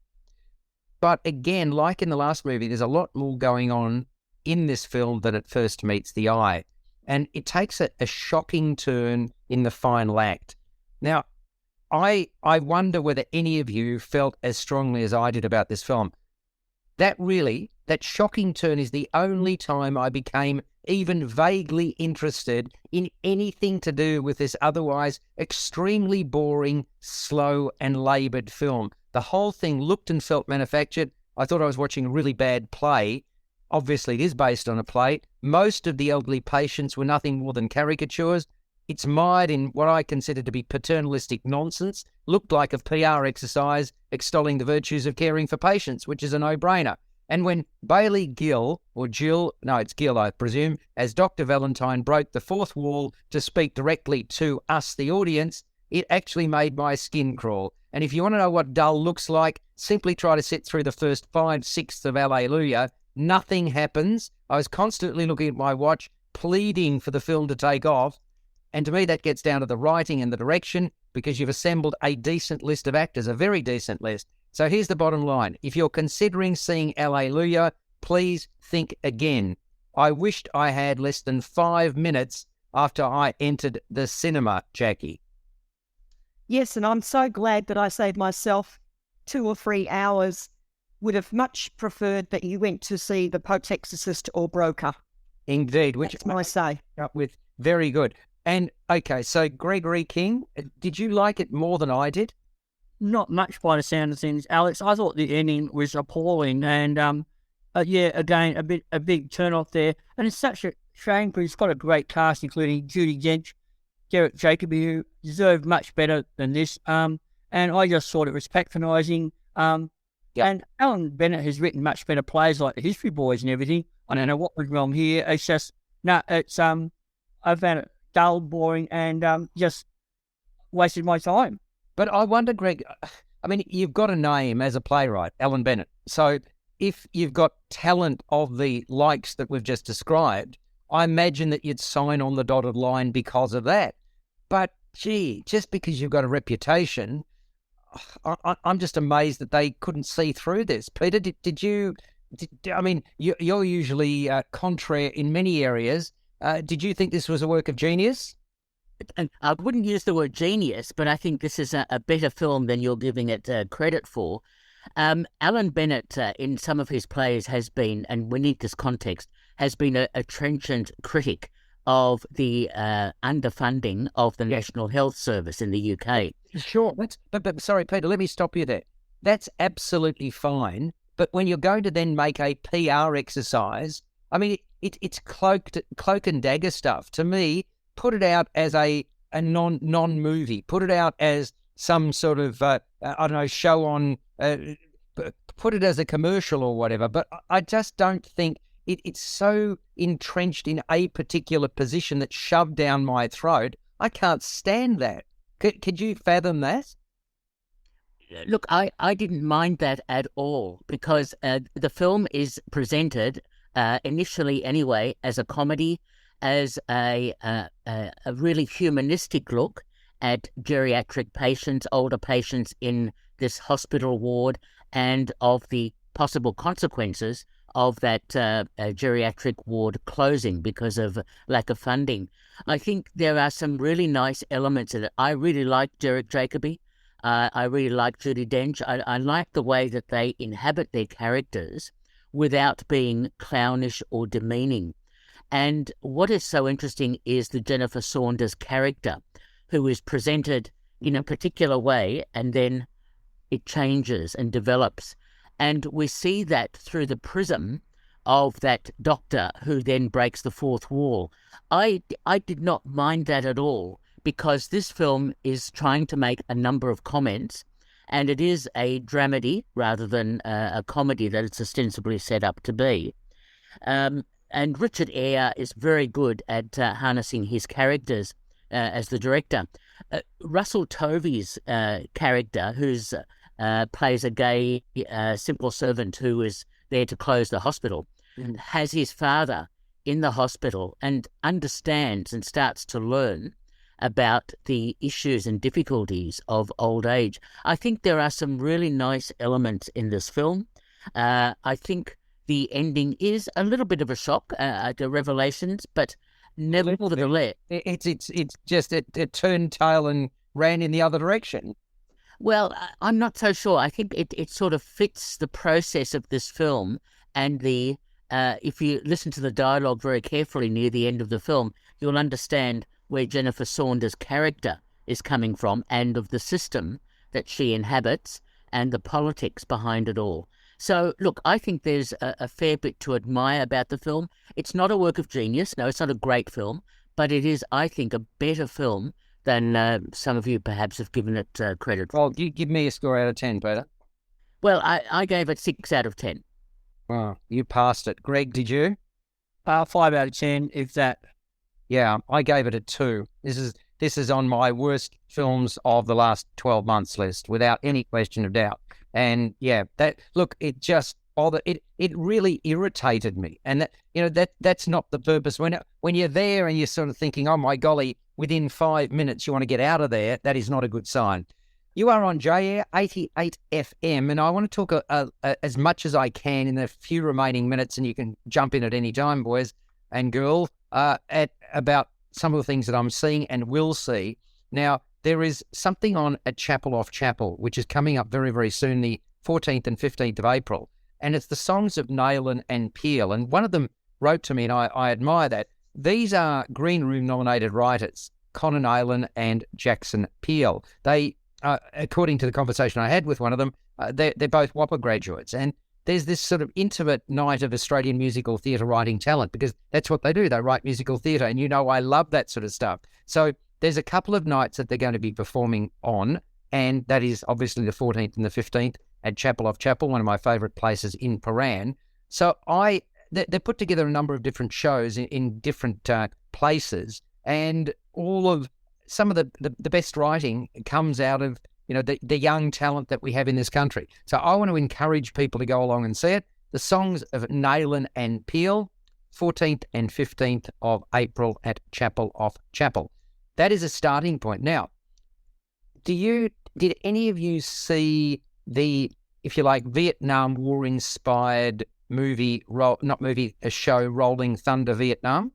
But again, like in the last movie, there's a lot more going on in this film than at first meets the eye. And it takes a shocking turn in the final act. Now, I wonder whether any of you felt as strongly as I did about this film. That shocking turn is the only time I became even vaguely interested in anything to do with this otherwise extremely boring, slow and laboured film. The whole thing looked and felt manufactured. I thought I was watching a really bad play. Obviously, it is based on a play. Most of the elderly patients were nothing more than caricatures. It's mired in what I consider to be paternalistic nonsense, looked like a PR exercise extolling the virtues of caring for patients, which is a no-brainer. And when Bailey Gill, or Jill, no, it's Gill, I presume, as Dr. Valentine broke the fourth wall to speak directly to us, the audience, it actually made my skin crawl. And if you want to know what dull looks like, simply try to sit through the first 5/6 of Allelujah. Nothing happens. I was constantly looking at my watch, pleading for the film to take off. And to me, that gets down to the writing and the direction, because you've assembled a decent list of actors, a very decent list. So here's the bottom line. If you're considering seeing Allelujah, please think again. I wished I had less than 5 minutes after I entered the cinema, Jackie. Yes, and I'm so glad that I saved myself 2 or 3 hours. Would have much preferred that you went to see The Pope's Exorcist or Broker. Indeed, which That's my say. Up with very good. And okay, so Gregory King, did you like it more than I did? Not much by the sound of things, Alex. I thought the ending was appalling, and yeah, again, a big turn off there. And it's such a shame because it's got a great cast, including Judi Dench, Derek Jacobi, who deserved much better than this. And I just thought it was patronising. And Alan Bennett has written much better plays like The History Boys and everything. I don't know what was wrong here. It's just it's I found it dull, boring, and just wasted my time. But I wonder, Greg, I mean, you've got a name as a playwright, Alan Bennett. So if you've got talent of the likes that we've just described, I imagine that you'd sign on the dotted line because of that. But gee, just because you've got a reputation, I'm just amazed that they couldn't see through this. Peter, did you? I mean, you're usually contrary in many areas. Did you think this was a work of genius? And I wouldn't use the word genius, but I think this is a better film than you're giving it credit for. Alan Bennett, in some of his plays, has been, and we need this context, has been a trenchant critic of the underfunding of the National Health Service in the UK. Sure. But sorry, Peter, let me stop you there. That's absolutely fine. But when you're going to then make a PR exercise, I mean, it's cloak and dagger stuff. To me, put it out as a non-movie. Put it out as some sort of, I don't know, show on, put it as a commercial or whatever. But I just don't think it's so entrenched in a particular position that's shoved down my throat. I can't stand that. Could you fathom that? Look, I didn't mind that at all because the film is presented, initially anyway, as a comedy, as a really humanistic look at geriatric patients, older patients in this hospital ward, and of the possible consequences of that geriatric ward closing because of lack of funding. I think there are some really nice elements in it. I really like Derek Jacobi. I really like Judi Dench. I like the way that they inhabit their characters without being clownish or demeaning. And what is so interesting is the Jennifer Saunders character, who is presented in a particular way, and then it changes and develops. And we see that through the prism of that doctor who then breaks the fourth wall. I did not mind that at all, because this film is trying to make a number of comments, and it is a dramedy rather than a comedy that it's ostensibly set up to be. And Richard Eyre is very good at harnessing his characters as the director. Russell Tovey's character, who's plays a gay simple servant who is there to close the hospital, has his father in the hospital and understands and starts to learn about the issues and difficulties of old age. I think there are some really nice elements in this film. I think the ending is a little bit of a shock, the revelations, but nevertheless... It's just it turned tail and ran in the other direction. Well, I'm not so sure. I think it sort of fits the process of this film, and if you listen to the dialogue very carefully near the end of the film, you'll understand where Jennifer Saunders' character is coming from and of the system that she inhabits and the politics behind it all. So, look, I think there's a fair bit to admire about the film. It's not a work of genius. No, it's not a great film, but it is, I think, a better film than some of you perhaps have given it credit for. Well, you give me a score out of 10, Peter. Well, I gave it 6 out of 10. Wow, you passed it. Greg, did you? 5 out of 10, if that. Yeah, I gave it a 2. This is on my worst films of the last 12 months list, without any question of doubt. And yeah, it just bothered. It really irritated me, and that's not the purpose. When you're there and you're sort of thinking, oh my golly, within 5 minutes you want to get out of there, that is not a good sign. You are on JAir 88 FM, and I want to talk as much as I can in the few remaining minutes, and you can jump in at any time, boys and girls, about some of the things that I'm seeing and will see. Now, there is something on at Chapel Off Chapel, which is coming up very, very soon, the 14th and 15th of April, and it's the songs of Nayland and Peel, and one of them wrote to me, and I admire that. These are Green Room nominated writers, Connor Nayland and Jackson Peel. They, according to the conversation I had with one of them, they're both Whopper graduates, and there's this sort of intimate night of Australian musical theatre writing talent, because that's what they do. They write musical theatre, and I love that sort of stuff. So there's a couple of nights that they're going to be performing on, and that is obviously the 14th and the 15th at Chapel Off Chapel, one of my favourite places in Paran. So they put together a number of different shows in different places, and some of the best writing comes out of the young talent that we have in this country. So I want to encourage people to go along and see it. The songs of Nayland and Peel, 14th and 15th of April at Chapel Off Chapel. That is a starting point. Now, did any of you see the, if you like, Vietnam War-inspired a show, Rolling Thunder Vietnam?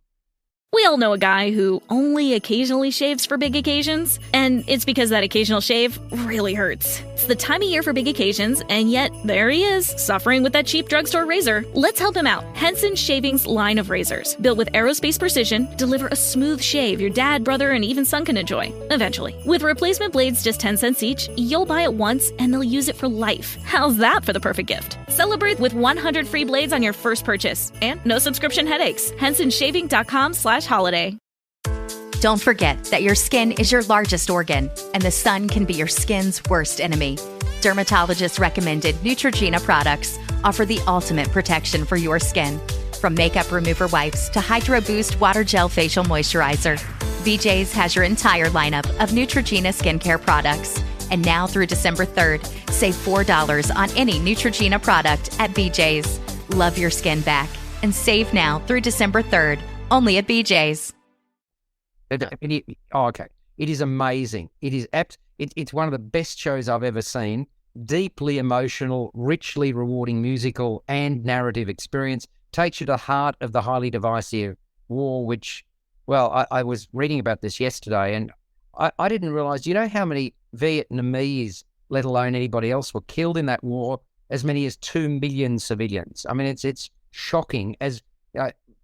We all know a guy who only occasionally shaves for big occasions, and it's because that occasional shave really hurts. It's the time of year for big occasions, and yet there he is, suffering with that cheap drugstore razor. Let's help him out. Henson Shaving's line of razors, built with aerospace precision, deliver a smooth shave your dad, brother, and even son can enjoy, eventually. With replacement blades just 10 cents each, you'll buy it once, and they'll use it for life. How's that for the perfect gift? Celebrate with 100 free blades on your first purchase, and no subscription headaches. HensonShaving.com/holiday. Don't forget that your skin is your largest organ, and the sun can be your skin's worst enemy. Dermatologist recommended Neutrogena products offer the ultimate protection for your skin. From makeup remover wipes to Hydro Boost Water Gel Facial Moisturizer, BJ's has your entire lineup of Neutrogena skincare products. And now through December 3rd, save $4 on any Neutrogena product at BJ's. Love your skin back and save now through December 3rd, only at BJ's. Okay. It is amazing. It is it's one of the best shows I've ever seen. Deeply emotional, richly rewarding musical and narrative experience. Takes you to the heart of the highly divisive war, which, well, I was reading about this yesterday, and I didn't realize, do you know how many Vietnamese, let alone anybody else, were killed in that war? As many as 2 million civilians. I mean, it's shocking, as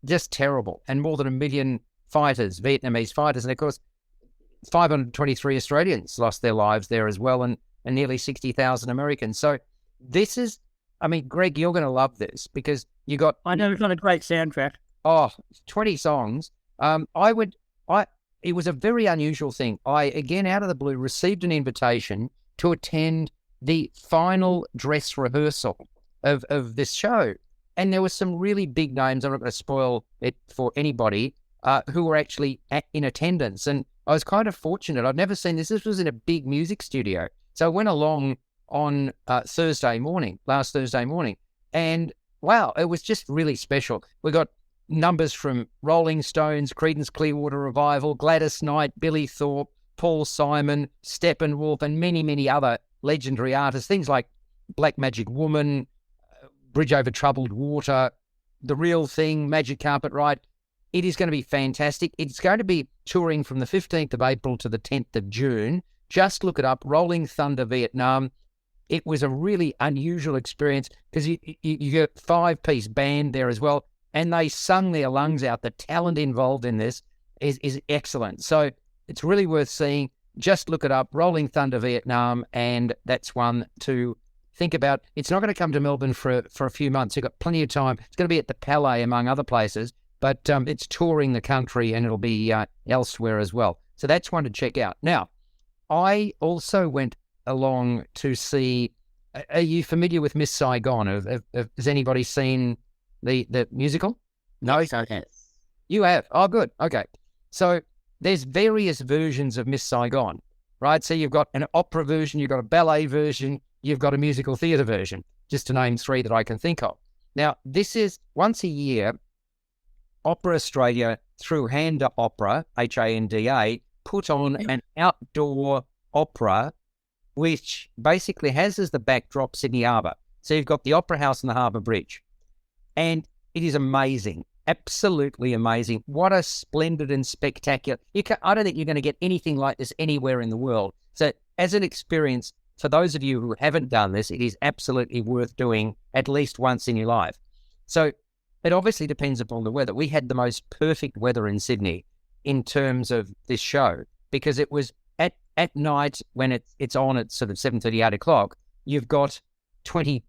just terrible. And more than 1 million fighters, Vietnamese fighters. And of course, 523 Australians lost their lives there as well, and nearly 60,000 Americans. So this is, I mean, Greg, you're going to love this, because you got... I know it's not a great soundtrack. 20 songs. It was a very unusual thing. I, again, out of the blue, received an invitation to attend the final dress rehearsal of this show. And there were some really big names, I'm not going to spoil it for anybody, who were actually in attendance. And I was kind of fortunate. I'd never seen this. This was in a big music studio. So I went along on last Thursday morning, and wow, it was just really special. We got numbers from Rolling Stones, Creedence Clearwater Revival, Gladys Knight, Billy Thorpe, Paul Simon, Steppenwolf, and many, many other legendary artists. Things like Black Magic Woman, Bridge Over Troubled Water, The Real Thing, Magic Carpet Ride. It is going to be fantastic. It's going to be touring from the 15th of April to the 10th of June. Just look it up, Rolling Thunder Vietnam. It was a really unusual experience because you get 5-piece band there as well, and they sung their lungs out. The talent involved in this is excellent. So it's really worth seeing. Just look it up, Rolling Thunder Vietnam, and that's one to think about. It's not going to come to Melbourne for a few months. You've got plenty of time. It's going to be at the Palais, among other places, but it's touring the country, and it'll be elsewhere as well. So that's one to check out. Now, I also went along to see, are you familiar with Miss Saigon? Has anybody seen the musical? No? Yes, I have. You have? Oh, good. Okay. So there's various versions of Miss Saigon, right? So you've got an opera version, you've got a ballet version, you've got a musical theatre version, just to name 3 that I can think of. Now, this is once a year, Opera Australia, through Handa Opera, Handa, put on an outdoor opera, which basically has as the backdrop Sydney Harbour. So you've got the Opera House and the Harbour Bridge. And it is amazing, absolutely amazing. What a splendid and spectacular. I don't think you're going to get anything like this anywhere in the world. So as an experience, for those of you who haven't done this, it is absolutely worth doing at least once in your life. So it obviously depends upon the weather. We had the most perfect weather in Sydney in terms of this show, because it was at night when it's on at sort of 7:30, 8 o'clock, you've got 20,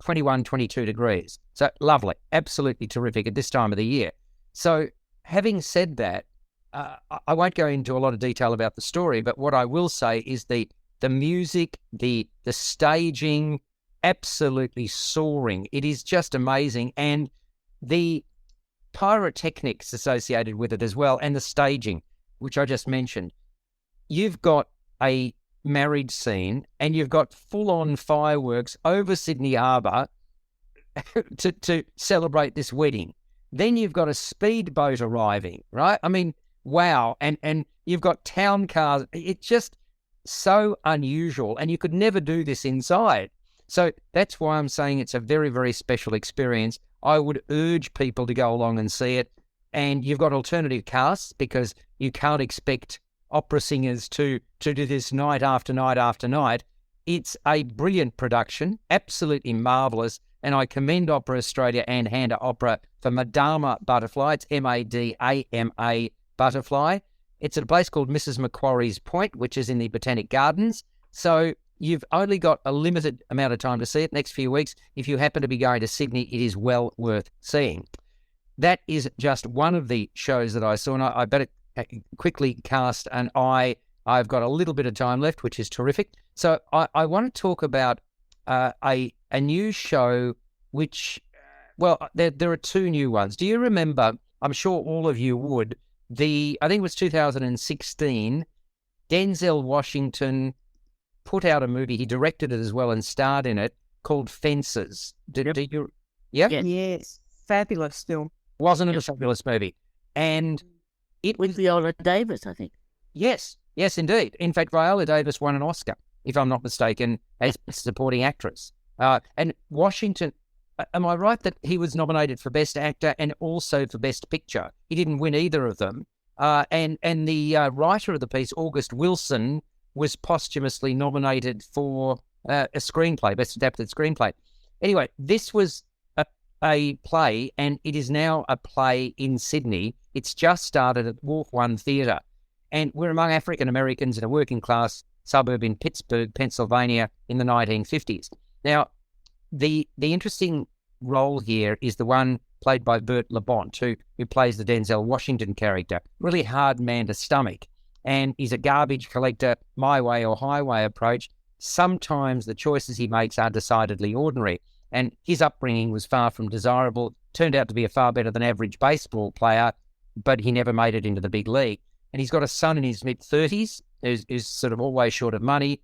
21, 22 degrees. So lovely, absolutely terrific at this time of the year. So having said that, I won't go into a lot of detail about the story, but what I will say is the music, the staging, absolutely soaring. It is just amazing. And the pyrotechnics associated with it as well, and the staging, which I just mentioned. You've got a marriage scene and you've got full-on fireworks over Sydney Harbour to celebrate this wedding. Then you've got a speedboat arriving, right? I mean, wow. And you've got town cars. It's just so unusual, and you could never do this inside. So that's why I'm saying it's a very, very special experience. I would urge people to go along and see it. And you've got alternative casts, because you can't expect opera singers to do this night after night after night. It's a brilliant production, absolutely marvellous, and I commend Opera Australia and Handa Opera for Madama Butterfly. It's Madama Butterfly. It's at a place called Mrs. Macquarie's Point, which is in the Botanic Gardens. So you've only got a limited amount of time to see it, next few weeks. If you happen to be going to Sydney, it is well worth seeing. That is just one of the shows that I saw, and I better quickly cast an eye. I've got a little bit of time left, which is terrific. So I want to talk about a new show, which, well, there are 2 new ones. Do you remember, I'm sure all of you would, I think it was 2016, Denzel Washington put out a movie. He directed it as well and starred in it, called Fences. Did you? Yeah? Yes. Fabulous film. Wasn't it a fabulous movie? And it With Viola Davis, I think. Yes, indeed. In fact, Viola Davis won an Oscar, if I'm not mistaken, as supporting actress. And Washington, am I right that he was nominated for Best Actor and also for Best Picture? He didn't win either of them. And the writer of the piece, August Wilson, was posthumously nominated for a screenplay, Best Adapted Screenplay. Anyway, this was a play, and it is now a play in Sydney. It's just started at Wharf One Theatre, and we're among African Americans in a working class suburb in Pittsburgh, Pennsylvania, in the 1950s. Now, the interesting role here is the one played by Burt Labonte, who plays the Denzel Washington character. Really hard man to stomach, and he's a garbage collector, my way or highway approach. Sometimes the choices he makes are decidedly ordinary, and his upbringing was far from desirable. Turned out to be a far better than average baseball player, but he never made it into the big league. And he's got a son in his mid-30s who's sort of always short of money.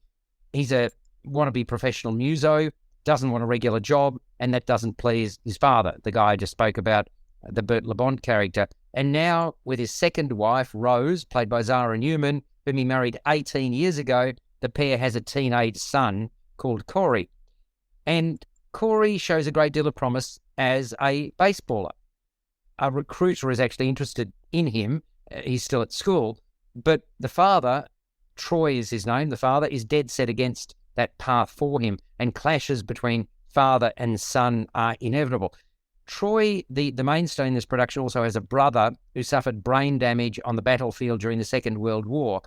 He's a wannabe professional muso, doesn't want a regular job, and that doesn't please his father, the guy I just spoke about, the Burt LeBond character. And now with his second wife, Rose, played by Zara Newman, whom he married 18 years ago, the pair has a teenage son called Corey. And Corey shows a great deal of promise as a baseballer. A recruiter is actually interested in him. He's still at school. But the father, Troy is his name, the father is dead set against that path for him, and clashes between father and son are inevitable. Troy, the mainstay in this production, also has a brother who suffered brain damage on the battlefield during the Second World War.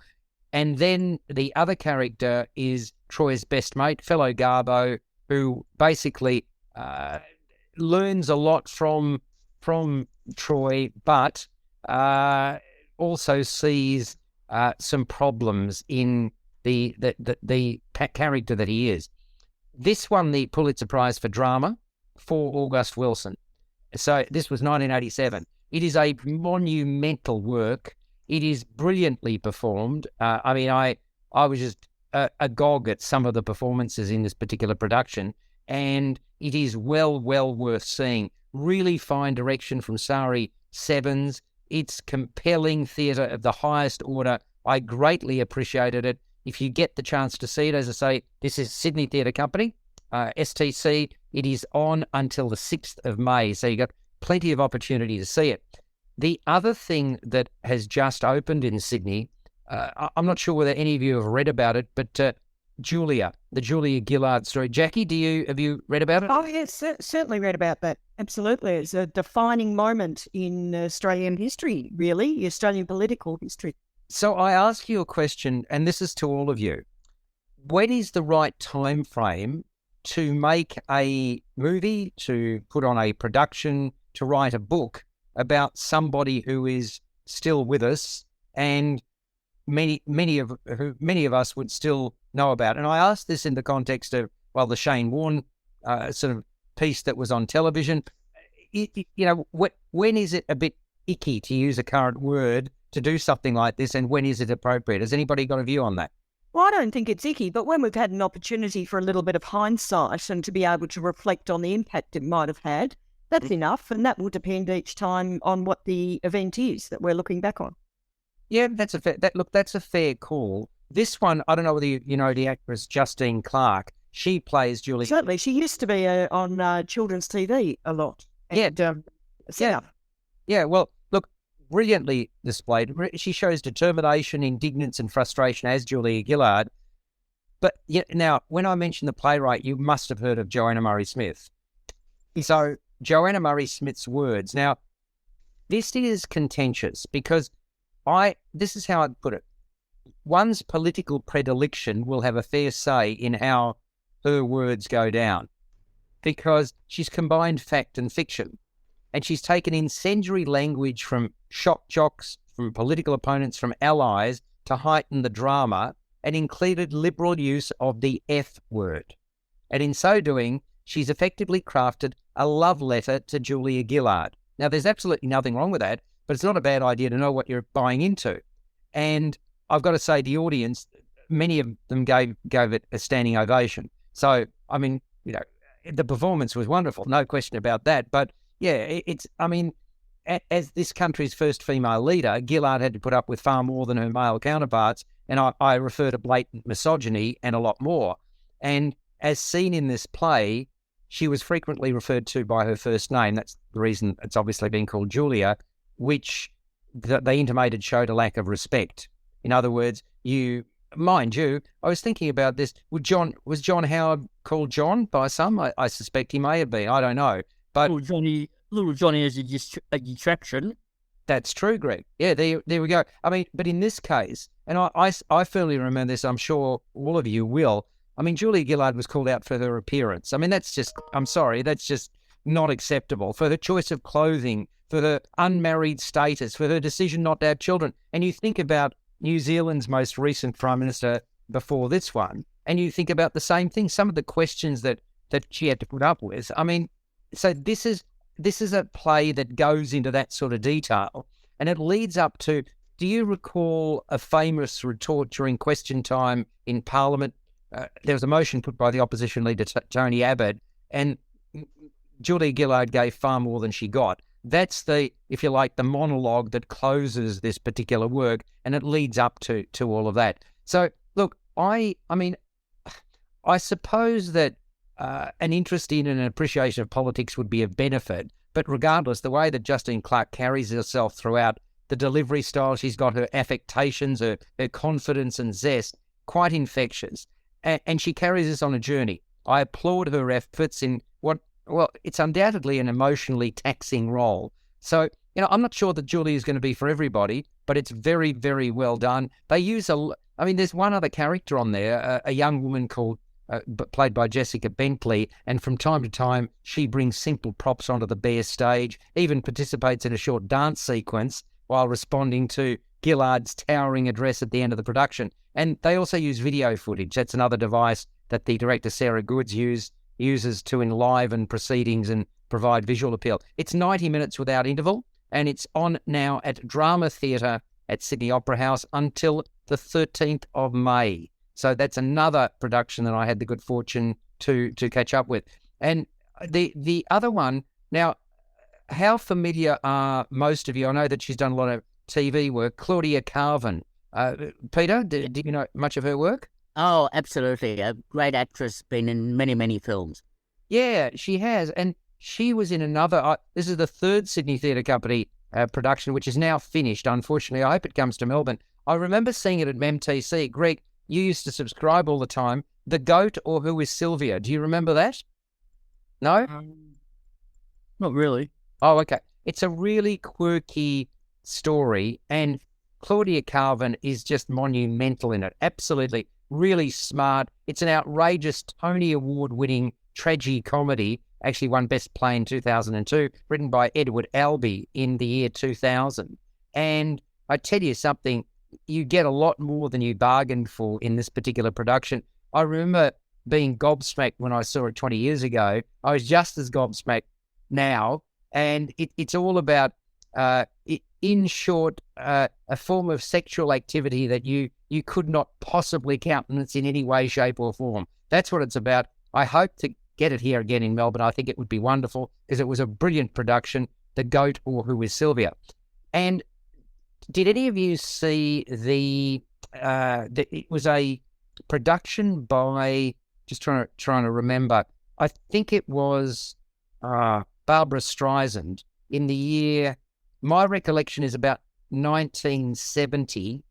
And then the other character is Troy's best mate, fellow Garbo, who basically learns a lot from Troy, but also sees some problems in the character that he is. This won the Pulitzer Prize for Drama for August Wilson. So this was 1987. It is a monumental work. It is brilliantly performed. I was just agog at some of the performances in this particular production, and it is well worth seeing. Really fine direction from Sari Sevens. It's compelling theatre of the highest order. I greatly appreciated it. If you get the chance to see it, as I say, this is Sydney Theatre Company, STC. It is on until the 6th of May, so you've got plenty of opportunity to see it. The other thing that has just opened in Sydney, I'm not sure whether any of you have read about it, but Julia, the Julia Gillard story. Jackie, have you read about it? Oh, yes, certainly read about that. Absolutely. It's a defining moment in Australian history, really, Australian political history. So I ask you a question, and this is to all of you. When is the right time frame to make a movie, to put on a production, to write a book about somebody who is still with us and many of us would still know about? And I ask this in the context of, well, the Shane Warne sort of piece that was on television. When is it a bit icky, to use a current word, to do something like this, and when is it appropriate? Has anybody got a view on that? Well, I don't think it's icky, but when we've had an opportunity for a little bit of hindsight and to be able to reflect on the impact it might have had, that's enough, and that will depend each time on what the event is that we're looking back on. Yeah, that's a fair call. This one, I don't know whether you know the actress Justine Clark. She plays Julie. Certainly, she used to be on children's TV a lot. And, Yeah. Well, look, brilliantly displayed. She shows determination, indignance, and frustration as Julia Gillard. But now, when I mention the playwright, you must have heard of Joanna Murray Smith. So Joanna Murray Smith's words. Now, this is contentious because this is how I'd put it. One's political predilection will have a fair say in how her words go down, because she's combined fact and fiction, and she's taken incendiary language from shock jocks, from political opponents, from allies to heighten the drama, and included liberal use of the F word. And in so doing, she's effectively crafted a love letter to Julia Gillard. Now, there's absolutely nothing wrong with that, but it's not a bad idea to know what you're buying into. And I've got to say, the audience, many of them gave it a standing ovation. So, I mean, the performance was wonderful, no question about that. But yeah, as this country's first female leader, Gillard had to put up with far more than her male counterparts. And I refer to blatant misogyny and a lot more. And as seen in this play, she was frequently referred to by her first name. That's the reason it's obviously been called Julia, which they intimated showed a lack of respect. In other words, mind you, I was thinking about this. Was John Howard called John by some? I suspect he may have been. I don't know. But Little Johnny is a detraction. That's true, Greg. Yeah, there we go. I mean, but in this case, and I firmly remember this, I'm sure all of you will. I mean, Julia Gillard was called out for her appearance. I mean, that's just not acceptable. For her choice of clothing, for her unmarried status, for her decision not to have children. And you think about New Zealand's most recent Prime Minister before this one, and you think about the same thing, some of the questions that she had to put up with. I mean, so this is a play that goes into that sort of detail, and it leads up to, do you recall a famous retort during question time in Parliament there was a motion put by the opposition leader, Tony Abbott, and Julia Gillard gave far more than she got. That's the, if you like, the monologue that closes this particular work, and it leads up to all of that. So, look, I mean, I suppose that an interest in and an appreciation of politics would be of benefit, but regardless, the way that Justine Clark carries herself throughout, the delivery style, she's got her affectations, her confidence and zest, quite infectious. And she carries us on a journey. I applaud her efforts in it's undoubtedly an emotionally taxing role. So, I'm not sure that Julie is going to be for everybody, but it's very, very well done. They use there's one other character on there, a young woman played by Jessica Bentley, and from time to time she brings simple props onto the bare stage, even participates in a short dance sequence while responding to Gillard's towering address at the end of the production. And they also use video footage. That's another device that the director Sarah Goods uses to enliven proceedings and provide visual appeal. It's 90 minutes without interval, and it's on now at Drama Theatre at Sydney Opera House until the 13th of May. So that's another production that I had the good fortune to catch up with. And the other one, now, how familiar are most of you? I know that she's done a lot of TV work. Claudia Carvin. Peter, do you know much of her work? Oh, absolutely. A great actress, been in many, many films. Yeah, she has. And she was in another, this is the third Sydney Theatre Company production, which is now finished, unfortunately. I hope it comes to Melbourne. I remember seeing it at MTC. Greg, you used to subscribe all the time. The Goat, or Who is Sylvia? Do you remember that? No? Not really. Oh, okay. It's a really quirky story, and Claudia Carvin is just monumental in it. Absolutely. Really smart. It's an outrageous Tony Award-winning tragicomedy, actually won Best Play in 2002, written by Edward Albee in the year 2000. And I tell you something, you get a lot more than you bargained for in this particular production. I remember being gobsmacked when I saw it 20 years ago. I was just as gobsmacked now, and it's all about, in short, a form of sexual activity that you could not possibly countenance in any way, shape or form. That's what it's about. I hope to get it here again in Melbourne. I think it would be wonderful because it was a brilliant production, The Goat, or Who is Sylvia. And did any of you see it was a production by, just trying to remember, I think it was Barbara Streisand in the year, my recollection is about 1970,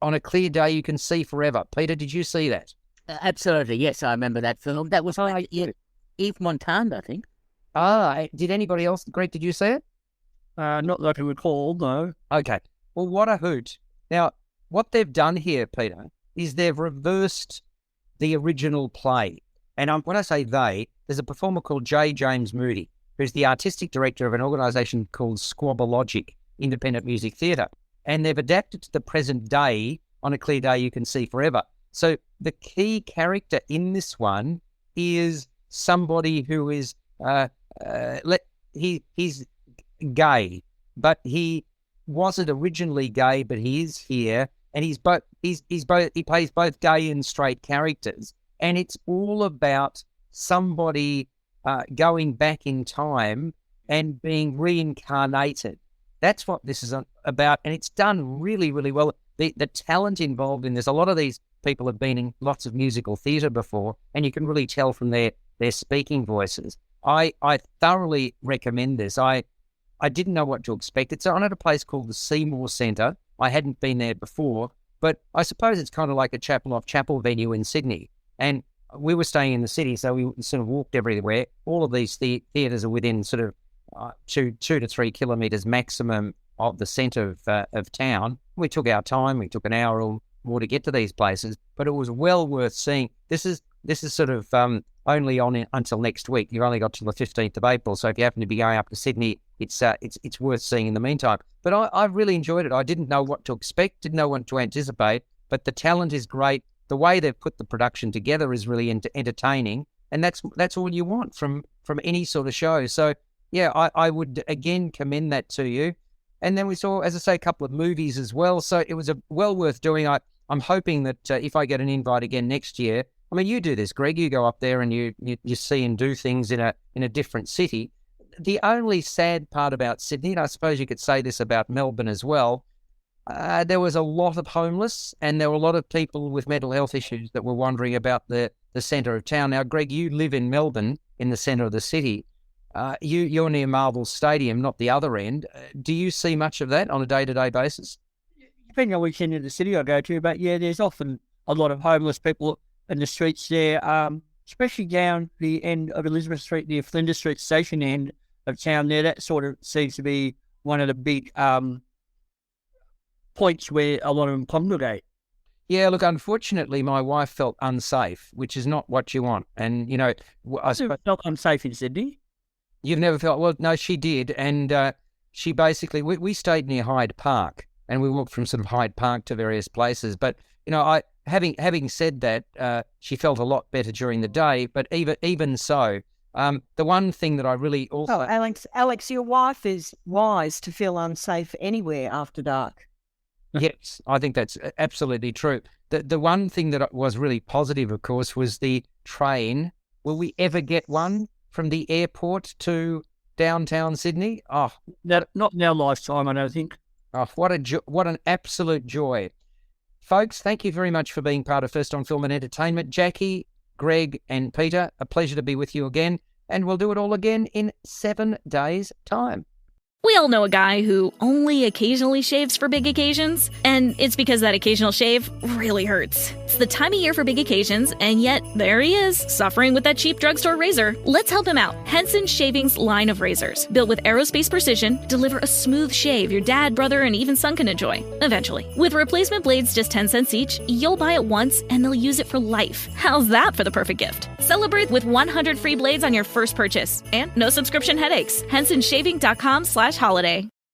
On a Clear Day You Can See Forever. Peter, did you see that? Absolutely, yes, I remember that film. That was Yves Montand, I think. Did anybody else? Greg, did you see it? Not that I can recall, no. Okay. Well, what a hoot. Now, what they've done here, Peter, is they've reversed the original play. And when I say they, there's a performer called J. James Moody, who's the artistic director of an organisation called Squabologic Independent Music Theatre. And they've adapted to the present day, On a Clear Day You Can See Forever. So the key character in this one is somebody who is, he's gay, but he wasn't originally gay, but he is here, and he plays both gay and straight characters, and it's all about somebody going back in time and being reincarnated. That's what this is about, and it's done really, really well. The talent involved in this, a lot of these people have been in lots of musical theatre before, and you can really tell from their speaking voices. I thoroughly recommend this. I didn't know what to expect. It's on at a place called the Seymour Centre. I hadn't been there before, but I suppose it's kind of like a chapel off chapel venue in Sydney. And we were staying in the city, so we sort of walked everywhere. All of these theatres are within sort of 2 to 3 kilometres maximum of the centre of town. We took our time. We took an hour or more to get to these places, but it was well worth seeing. This is sort of only on until next week. You've only got till the 15th of April, so if you happen to be going up to Sydney, it's worth seeing in the meantime. But I really enjoyed it. I didn't know what to expect, didn't know what to anticipate, but the talent is great. The way they've put the production together is really entertaining, and that's all you want from any sort of show. So yeah, I would again commend that to you. And then we saw, as I say, a couple of movies as well. So it was well worth doing. I'm hoping that if I get an invite again next year, I mean, you do this, Greg. You go up there and you see and do things in a different city. The only sad part about Sydney, and I suppose you could say this about Melbourne as well, there was a lot of homeless and there were a lot of people with mental health issues that were wandering about the centre of town. Now, Greg, you live in Melbourne, in the centre of the city. You're near Marvel Stadium, not the other end. Do you see much of that on a day-to-day basis? Depending on which end of the city I go to, but yeah, there's often a lot of homeless people in the streets there, especially down the end of Elizabeth Street, near Flinders Street station end of town there. That sort of seems to be one of the big points where a lot of them congregate. Yeah, look, unfortunately, my wife felt unsafe, which is not what you want. And, you know, I suppose Felt unsafe in Sydney. you've never felt, well, no, she did. And she basically, we stayed near Hyde Park and we walked from sort of Hyde Park to various places. But, you know, having said that, she felt a lot better during the day. But even so, the one thing that I really also... Oh, Alex, your wife is wise to feel unsafe anywhere after dark. Yes, I think that's absolutely true. The one thing that was really positive, of course, was the train. Will we ever get one from the airport to downtown Sydney? Oh, Not in our lifetime, I don't think. oh, what an absolute joy. Folks, thank you very much for being part of First on Film and Entertainment. Jackie, Greg and Peter, a pleasure to be with you again, and we'll do it all again in 7 days' time. We all know a guy who only occasionally shaves for big occasions, and it's because that occasional shave really hurts. It's the time of year for big occasions, and yet there he is, suffering with that cheap drugstore razor. Let's help him out. Henson Shaving's line of razors, built with aerospace precision, deliver a smooth shave your dad, brother, and even son can enjoy, eventually. With replacement blades just 10 cents each, you'll buy it once, and they'll use it for life. How's that for the perfect gift? Celebrate with 100 free blades on your first purchase, and no subscription headaches. HensonShaving.com/holiday.